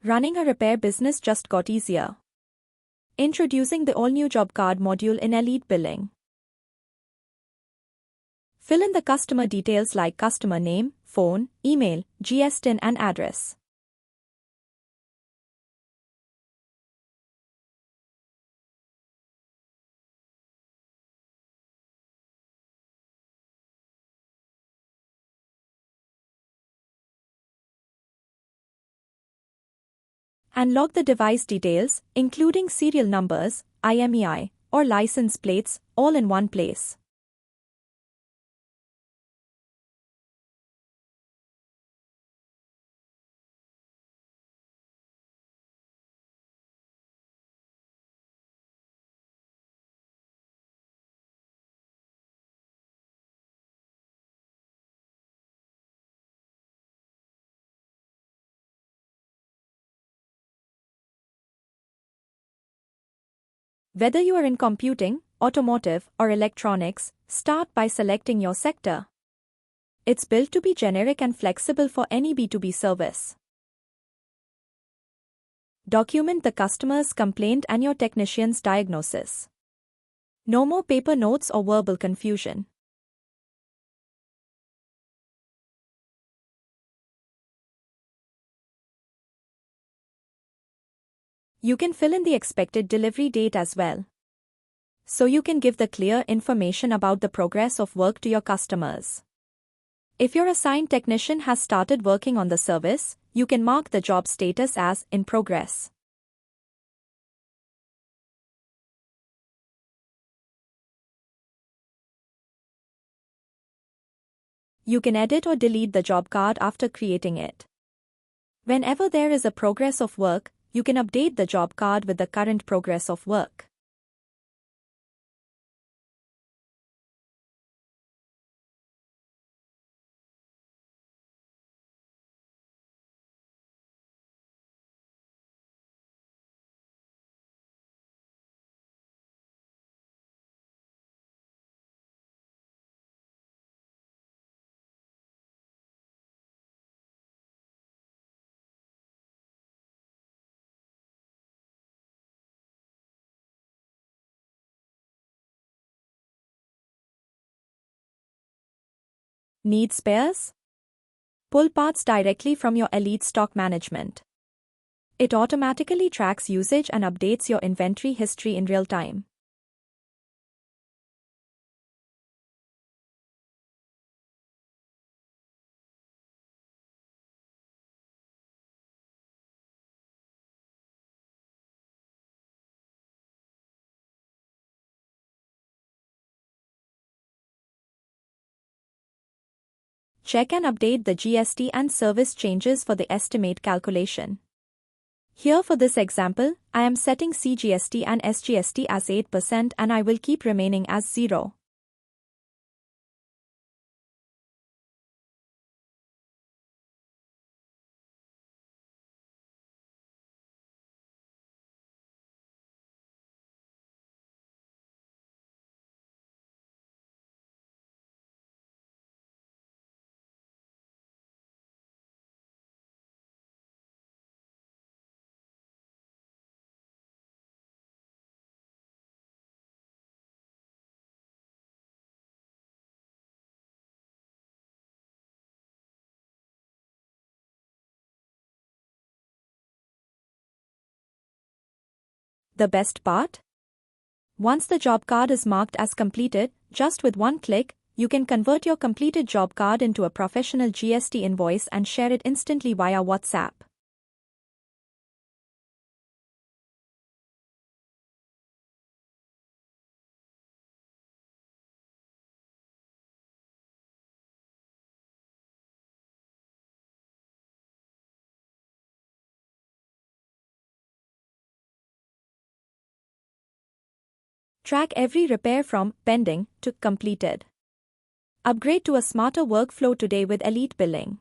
Running a repair business just got easier. Introducing the all-new job card module in Elite Billing. Fill in the customer details like customer name, phone, email, GST and address. And log the device details, including serial numbers, IMEI, or license plates, all in one place. Whether you are in computing, automotive, or electronics, start by selecting your sector. It's built to be generic and flexible for any B2B service. Document the customer's complaint and your technician's diagnosis. No more paper notes or verbal confusion. You can fill in the expected delivery date as well, so you can give the clear information about the progress of work to your customers. If your assigned technician has started working on the service, you can mark the job status as in progress. You can edit or delete the job card after creating it. Whenever there is a progress of work, you can update the job card with the current progress of work. Need spares? Pull parts directly from your Elite Stock Management. It automatically tracks usage and updates your inventory history in real time. Check and update the GST and service changes for the estimate calculation. Here for this example, I am setting CGST and SGST as 8% and I will keep remaining as 0. The best part? Once the job card is marked as completed, just with one click, you can convert your completed job card into a professional GST invoice and share it instantly via WhatsApp. Track every repair from pending to completed. Upgrade to a smarter workflow today with Elite Billing.